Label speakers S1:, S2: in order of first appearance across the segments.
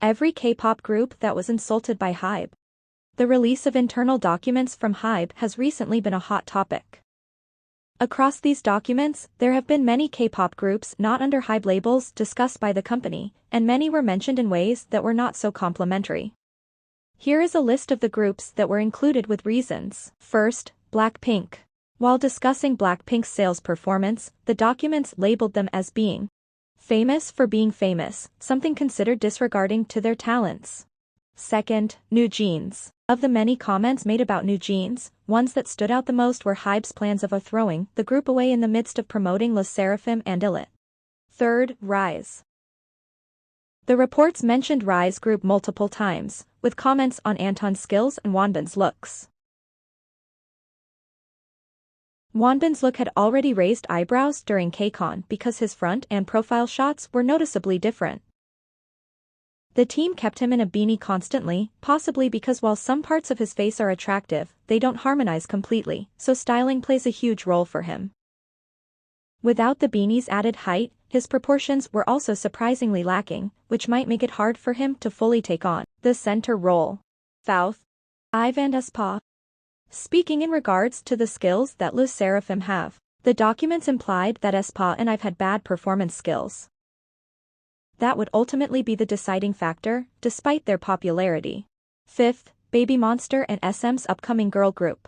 S1: Every K-pop group that was insulted by HYBE. The release of internal documents from HYBE has recently been a hot topic. Across these documents, there have been many K-pop groups not under HYBE labels discussed by the company, and many were mentioned in ways that were not so complimentary. Here is a list of the groups that were included with reasons. First, Blackpink. While discussing Blackpink's sales performance, the documents labeled them as being famous for being famous, something considered disregarding to their talents. Second, New Jeans. Of the many comments made about New Jeans, ones that stood out the most were HYBE's plans of throwing the group away in the midst of promoting LE SSERAFIM and ILIT. Third, Rise. The reports mentioned Rise group multiple times, with comments on Anton's skills and Wonbin's looks. Wonbin's look had already raised eyebrows during KCON because his front and profile shots were noticeably different. The team kept him in a beanie constantly, possibly because while some parts of his face are attractive, they don't harmonize completely, so styling plays a huge role for him. Without the beanie's added height, his proportions were also surprisingly lacking, which might make it hard for him to fully take on the center role. Fourth, HYBE and aespa. Speaking in regards to the skills that LE SSERAFIM have, the documents implied that aespa and HYBE had bad performance skills. That would ultimately be the deciding factor, despite their popularity. Fifth, Baby Monster and SM's upcoming girl group.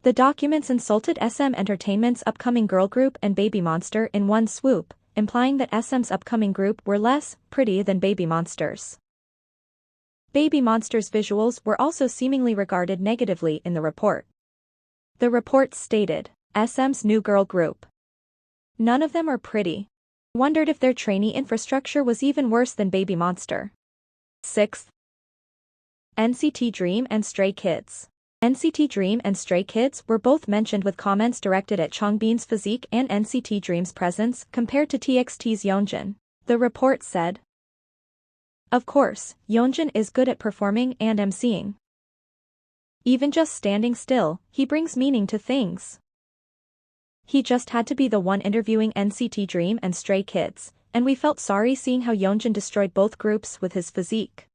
S1: The documents insulted SM Entertainment's upcoming girl group and Baby Monster in one swoop, implying that SM's upcoming group were less pretty than Baby Monster's. Baby Monster's visuals were also seemingly regarded negatively in the report. The report stated, SM's new girl group. None of them are pretty. Wondered if their trainee infrastructure was even worse than Baby Monster. Sixth, NCT Dream and Stray Kids. NCT Dream and Stray Kids were both mentioned with comments directed at Changbin's physique and NCT Dream's presence compared to TXT's Yeonjun. The report said, of course, Yeonjun is good at performing and emceeing. Even just standing still, he brings meaning to things. He just had to be the one interviewing NCT Dream and Stray Kids, and we felt sorry seeing how Yeonjun destroyed both groups with his physique.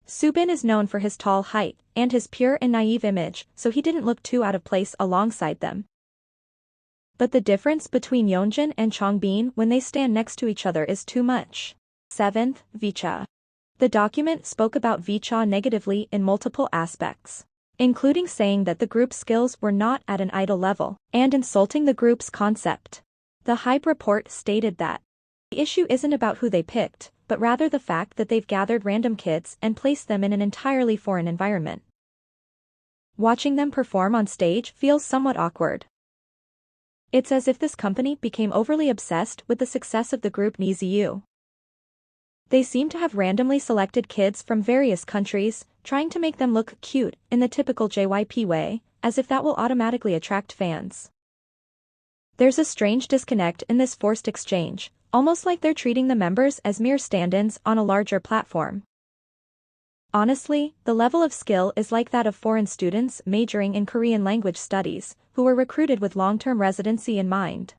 S1: Soobin is known for his tall height and his pure and naive image, so he didn't look too out of place alongside them. But the difference between Yeonjun and Changbin when they stand next to each other is too much. Seventh, Vicha. The document spoke about Vicha negatively in multiple aspects, including saying that the group's skills were not at an idol level, and insulting the group's concept. The HYBE report stated that the issue isn't about who they picked, but rather the fact that they've gathered random kids and placed them in an entirely foreign environment. Watching them perform on stage feels somewhat awkward. It's as if this company became overly obsessed with the success of the group NiziU. They seem to have randomly selected kids from various countries, trying to make them look cute in the typical JYP way, as if that will automatically attract fans. There's a strange disconnect in this forced exchange, almost like they're treating the members as mere stand-ins on a larger platform. Honestly, the level of skill is like that of foreign students majoring in Korean language studies, who were recruited with long-term residency in mind.